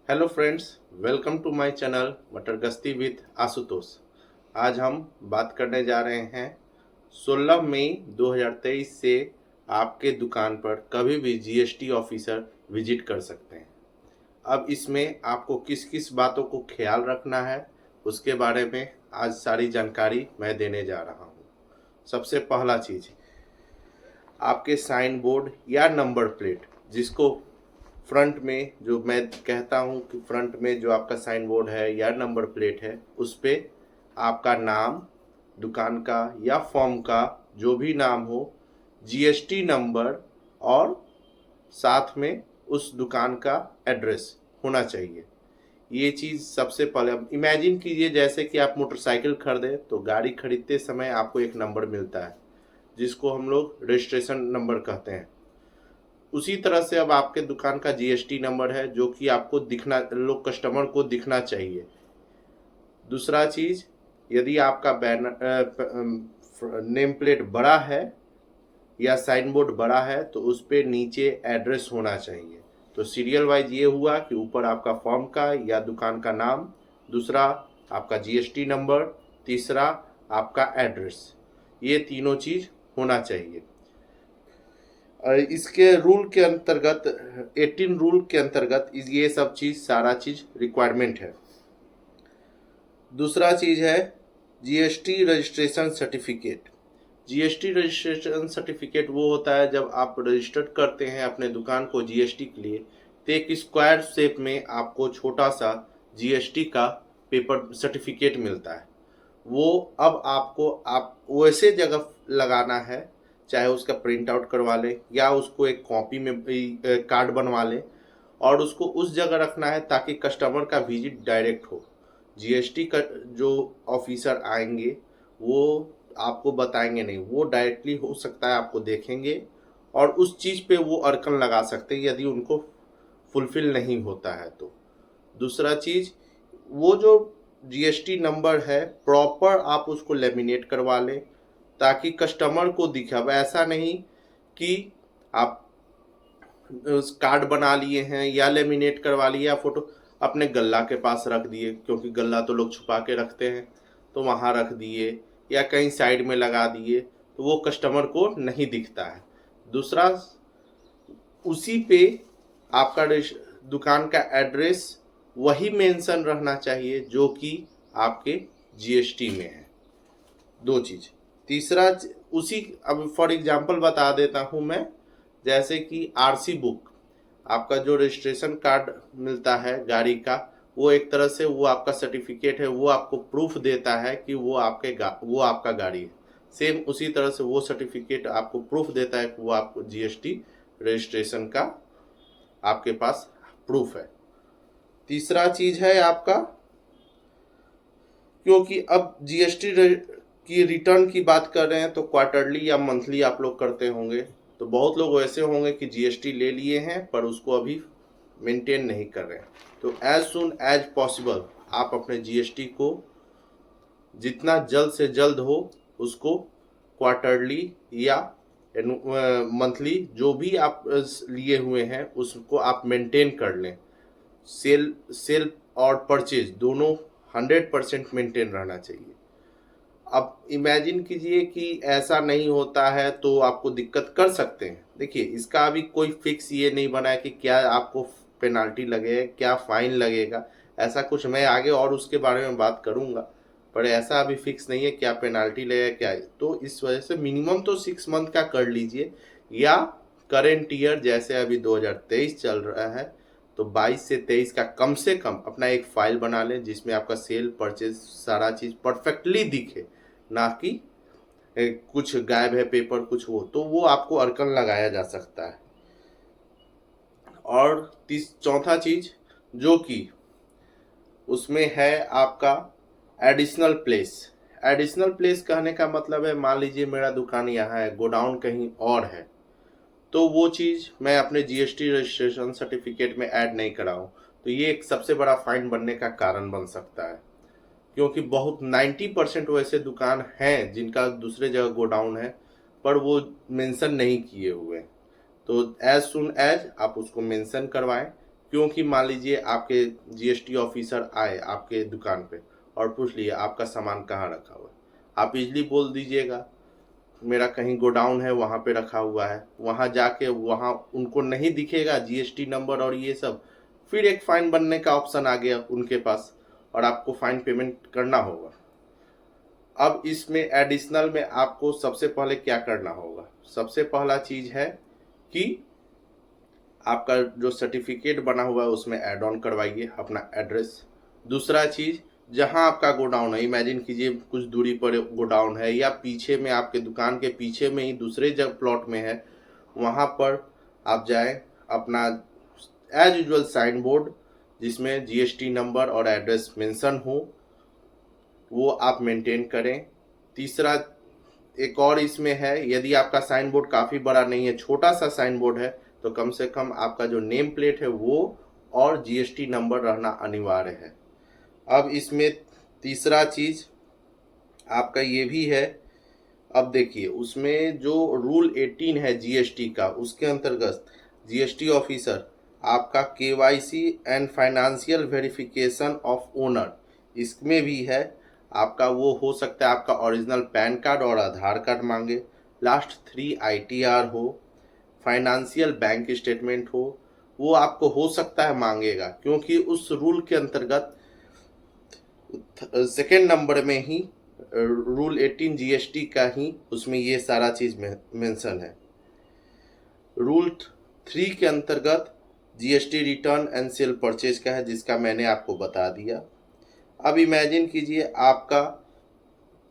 Hello friends, welcome to my channel Matargashti with Ashutosh. आज हम बात करने जा रहे हैं 16 मई 2023 से आपके दुकान पर कभी भी जीएसटी ऑफिसर विजिट कर सकते हैं। अब इसमें आपको किस किस बातों को ख्याल रखना है उसके बारे में आज सारी जानकारी मैं देने जा रहा हूँ। सबसे पहला चीज़, आपके साइन बोर्ड या नंबर प्लेट, जिसको फ्रंट में, जो मैं कहता हूँ कि फ्रंट में जो आपका साइन बोर्ड है या नंबर प्लेट है, उस पे आपका नाम, दुकान का या फॉर्म का जो भी नाम हो, जीएसटी नंबर और साथ में उस दुकान का एड्रेस होना चाहिए। ये चीज़ सबसे पहले। अब इमेजिन कीजिए जैसे कि आप मोटरसाइकिल खरीदें तो गाड़ी खरीदते समय आपको एक नंबर मिलता है जिसको हम लोग रजिस्ट्रेशन नंबर कहते हैं। उसी तरह से अब आपके दुकान का जीएसटी नंबर है जो कि आपको दिखना, लोग कस्टमर को दिखना चाहिए। दूसरा चीज़, यदि आपका बैनर नेम प्लेट बड़ा है या साइन बोर्ड बड़ा है तो उस पर नीचे एड्रेस होना चाहिए। तो सीरियल वाइज ये हुआ कि ऊपर आपका फॉर्म का या दुकान का नाम, दूसरा आपका जीएसटी नंबर, तीसरा आपका एड्रेस। ये तीनों चीज़ होना चाहिए। इसके रूल के अंतर्गत, 18 रूल के अंतर्गत ये सब चीज़, सारा चीज़ रिक्वायरमेंट है। दूसरा चीज़ है GST registration certificate. GST registration certificate वो होता है जब आप रजिस्टर्ड करते हैं अपने दुकान को जीएसटी के लिए, तो एक स्क्वायर शेप में आपको छोटा सा जीएसटी का पेपर सर्टिफिकेट मिलता है। वो अब आपको आप वैसे जगह लगाना है, चाहे उसका प्रिंट आउट करवा लें या उसको एक कॉपी में कार्ड बनवा लें, और उसको उस जगह रखना है ताकि कस्टमर का विजिट डायरेक्ट हो। जीएसटी का जो ऑफिसर आएंगे वो आपको बताएंगे नहीं, वो डायरेक्टली हो सकता है आपको देखेंगे और उस चीज़ पे वो अड़कन लगा सकते हैं यदि उनको फुलफिल नहीं होता है तो। दूसरा चीज़, वो जो जीएसटी नंबर है प्रॉपर आप उसको लेमिनेट करवा लें ताकि कस्टमर को दिखे। अब ऐसा नहीं कि आप उस कार्ड बना लिए हैं या लेमिनेट करवा लिए या फोटो अपने गल्ला के पास रख दिए, क्योंकि गल्ला तो लोग छुपा के रखते हैं, तो वहाँ रख दिए या कहीं साइड में लगा दिए तो वो कस्टमर को नहीं दिखता है। दूसरा, उसी पे आपका दुकान का एड्रेस वही मेंशन रहना चाहिए जो कि आपके जीएसटी में है। दो चीज़। तीसरा, उसी, अब फॉर एग्जांपल बता देता हूँ मैं, जैसे कि आरसी बुक, आपका जो रजिस्ट्रेशन कार्ड मिलता है गाड़ी का, वो एक तरह से वो आपका सर्टिफिकेट है, वो आपको प्रूफ देता है कि वो वो आपका गाड़ी है। सेम उसी तरह से वो सर्टिफिकेट आपको प्रूफ देता है कि वो आपको जीएसटी रजिस्ट्रेशन का आपके पास प्रूफ है। तीसरा चीज़ है आपका, क्योंकि अब जीएसटी की रिटर्न की बात कर रहे हैं तो क्वार्टरली या मंथली आप लोग करते होंगे, तो बहुत लोग ऐसे होंगे कि जीएसटी ले लिए हैं पर उसको अभी मेंटेन नहीं कर रहे हैं। तो एज सुन एज पॉसिबल आप अपने जीएसटी को जितना जल्द से जल्द हो उसको क्वार्टरली या मंथली जो भी आप लिए हुए हैं उसको आप मेंटेन कर लें। सेल और परचेज दोनों 100% मेंटेन रहना चाहिए। अब इमेजिन कीजिए कि ऐसा नहीं होता है तो आपको दिक्कत कर सकते हैं। देखिए, इसका अभी कोई फिक्स ये नहीं बना है कि क्या आपको पेनाल्टी लगेगा, क्या फाइन लगेगा, ऐसा कुछ मैं आगे और उसके बारे में बात करूंगा, पर ऐसा अभी फिक्स नहीं है क्या पेनाल्टी लगेगा क्या है। तो इस वजह से मिनिमम तो 6 मंथ का कर लीजिए, या करेंट ईयर जैसे अभी 2023 चल रहा है तो 22 से 23 का कम से कम अपना एक फाइल बना लें जिसमें आपका सेल परचेज सारा चीज़ परफेक्टली दिखे, ना कि कुछ गायब है पेपर कुछ, वो तो वो आपको अड़कन लगाया जा सकता है। और चौथा चीज जो कि उसमें है आपका एडिशनल प्लेस। एडिशनल प्लेस कहने का मतलब है, मान लीजिए मेरा दुकान यहाँ है, गोडाउन कहीं और है, तो वो चीज़ मैं अपने जीएसटी रजिस्ट्रेशन सर्टिफिकेट में ऐड नहीं कराऊँ तो ये एक सबसे बड़ा फाइन बनने का कारण बन सकता है। क्योंकि बहुत 90% वैसे दुकान हैं जिनका दूसरे जगह गोडाउन है पर वो मेंशन नहीं किए हुए। तो एज सुन एज आप उसको मेंशन करवाएं क्योंकि मान लीजिए आपके जीएसटी ऑफिसर आए आपके दुकान पे और पूछ लिए आपका सामान कहाँ रखा हुआ है, आप इजली बोल दीजिएगा मेरा कहीं गोडाउन है वहाँ पे रखा हुआ है। वहाँ जाके वहाँ उनको नहीं दिखेगा जीएसटी नंबर और ये सब, फिर एक फाइन बनने का ऑप्शन आ गया उनके पास और आपको फाइन पेमेंट करना होगा। अब इसमें एडिशनल में आपको सबसे पहले क्या करना होगा, सबसे पहला चीज है कि आपका जो सर्टिफिकेट बना हुआ है उसमें ऐड ऑन करवाइए अपना एड्रेस। दूसरा चीज, जहां आपका गोडाउन है, इमेजिन कीजिए कुछ दूरी पर गोडाउन है या पीछे में आपके दुकान के पीछे में ही दूसरे जगह प्लॉट में है, वहां पर आप जाएं, अपना एज यूजुअल साइन बोर्ड जिसमें जीएसटी नंबर और एड्रेस मेंशन हो वो आप मेंटेन करें। तीसरा एक और इसमें है, यदि आपका साइन बोर्ड काफ़ी बड़ा नहीं है, छोटा सा साइन बोर्ड है, तो कम से कम आपका जो नेम प्लेट है वो और जीएसटी नंबर रहना अनिवार्य है। अब इसमें तीसरा चीज़ आपका ये भी है, अब देखिए उसमें जो रूल 18 है जीएसटी का, उसके अंतर्गत जीएसटी ऑफिसर आपका KYC and financial verification of owner, इसमें भी है आपका वो हो सकता है आपका ओरिजिनल पैन कार्ड और आधार कार्ड मांगे, लास्ट 3 आईटीआर हो, फाइनेंशियल बैंक स्टेटमेंट हो, वो आपको हो सकता है मांगेगा, क्योंकि उस रूल के अंतर्गत सेकेंड नंबर में ही रूल 18 जीएसटी का ही उसमें ये सारा चीज़ मेंशन है। रूल 3 के अंतर्गत GST return and cell purchase का है, जिसका मैंने आपको बता दिया। अब इमेजिन कीजिए आपका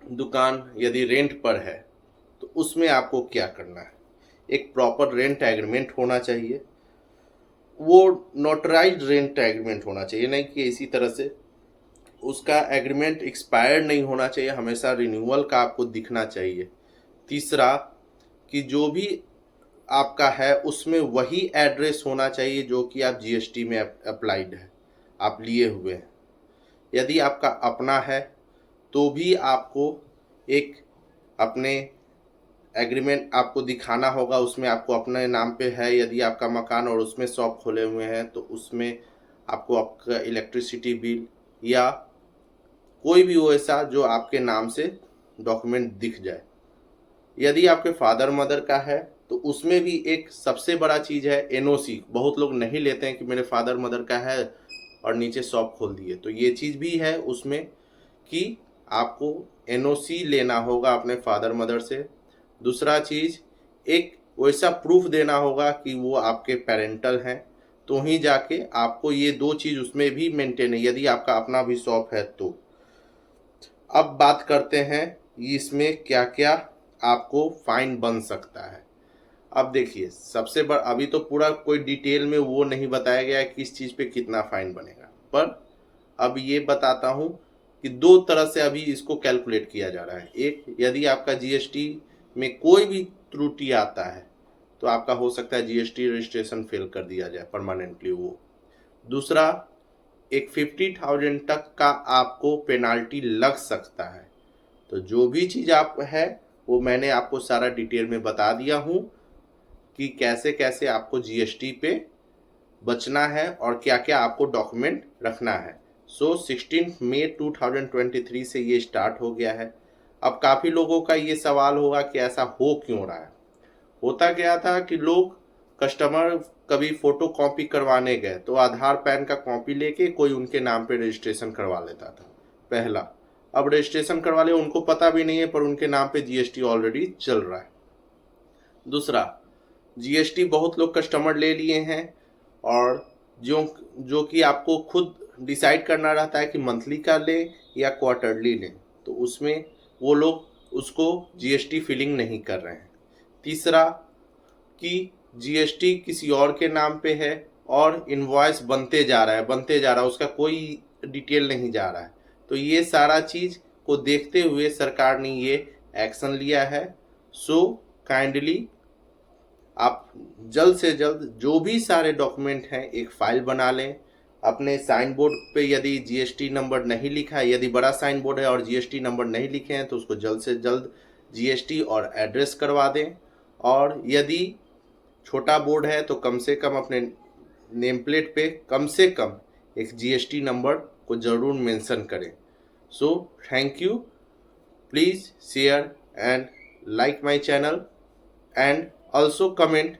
दुकान यदि रेंट पर है तो उसमें आपको क्या करना है, एक प्रॉपर रेंट एग्रीमेंट होना चाहिए, वो नोटराइज्ड रेंट एग्रीमेंट होना चाहिए, नहीं कि इसी तरह से उसका एग्रीमेंट एक्सपायर्ड नहीं होना चाहिए, हमेशा रिन्यूअल का आपको दिखना चाहिए। तीसरा कि जो भी आपका है उसमें वही एड्रेस होना चाहिए जो कि आप जीएसटी में अप्लाइड है, आप लिए हुए हैं। यदि आपका अपना है तो भी आपको एक अपने एग्रीमेंट आपको दिखाना होगा, उसमें आपको अपने नाम पे है। यदि आपका मकान और उसमें शॉप खोले हुए हैं तो उसमें आपको आपका इलेक्ट्रिसिटी बिल या कोई भी वैसा जो आपके नाम से डॉक्यूमेंट दिख जाए। यदि आपके फादर मदर का है तो उसमें भी एक सबसे बड़ा चीज़ है एनओसी, बहुत लोग नहीं लेते हैं कि मेरे फादर मदर का है और नीचे शॉप खोल दिए, तो ये चीज़ भी है उसमें कि आपको एनओसी लेना होगा अपने फादर मदर से। दूसरा चीज़, एक वैसा प्रूफ देना होगा कि वो आपके पेरेंटल हैं, तो ही जाके आपको ये दो चीज़ उसमें भी मेंटेन है, यदि आपका अपना भी शॉप है तो। अब बात करते हैं इसमें क्या क्या आपको फाइन बन सकता है। अब देखिए सबसे बड़ा, अभी तो पूरा कोई डिटेल में वो नहीं बताया गया है किस चीज़ पे कितना फाइन बनेगा, पर अब ये बताता हूँ कि दो तरह से अभी इसको कैलकुलेट किया जा रहा है। एक, यदि आपका जीएसटी में कोई भी त्रुटि आता है तो आपका हो सकता है जीएसटी रजिस्ट्रेशन फेल कर दिया जाए परमानेंटली वो। दूसरा, एक 50,000 तक का आपको पेनाल्टी लग सकता है। तो जो भी चीज़ आप है वो मैंने आपको सारा डिटेल में बता दिया हूँ कि कैसे कैसे आपको जीएसटी पे बचना है और क्या क्या आपको डॉक्यूमेंट रखना है। 16 मई 2023 से ये स्टार्ट हो गया है। अब काफ़ी लोगों का ये सवाल होगा कि ऐसा हो क्यों रहा है। होता क्या था कि लोग, कस्टमर कभी फोटो कॉपी करवाने गए तो आधार पैन का कॉपी लेके कोई उनके नाम पे रजिस्ट्रेशन करवा लेता था पहला। अब रजिस्ट्रेशन करवा ले, उनको पता भी नहीं है पर उनके नाम पे जीएसटी ऑलरेडी चल रहा है। दूसरा, जीएसटी बहुत लोग कस्टमर ले लिए हैं और जो कि आपको खुद डिसाइड करना रहता है कि मंथली का लें या क्वार्टरली लें, तो उसमें वो लोग उसको जीएसटी फिलिंग नहीं कर रहे हैं। तीसरा कि जीएसटी किसी और के नाम पे है और इनवॉइस बनते जा रहा है, उसका कोई डिटेल नहीं जा रहा है। तो ये सारा चीज़ को देखते हुए सरकार ने ये एक्शन लिया है। सो काइंडली आप जल्द से जल्द जो भी सारे डॉक्यूमेंट हैं एक फाइल बना लें। अपने साइन बोर्ड पे यदि जीएसटी नंबर नहीं लिखा है, यदि बड़ा साइन बोर्ड है और जीएसटी नंबर नहीं लिखे हैं तो उसको जल्द से जल्द जीएसटी और एड्रेस करवा दें। और यदि छोटा बोर्ड है तो कम से कम अपने नेम प्लेट पे कम से कम एक जीएसटी नंबर को ज़रूर मेंशन करें। So thank you, please share and like my channel and also comment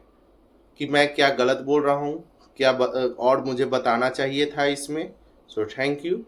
कि मैं क्या गलत बोल रहा हूँ, क्या और मुझे बताना चाहिए था इसमें। So thank you.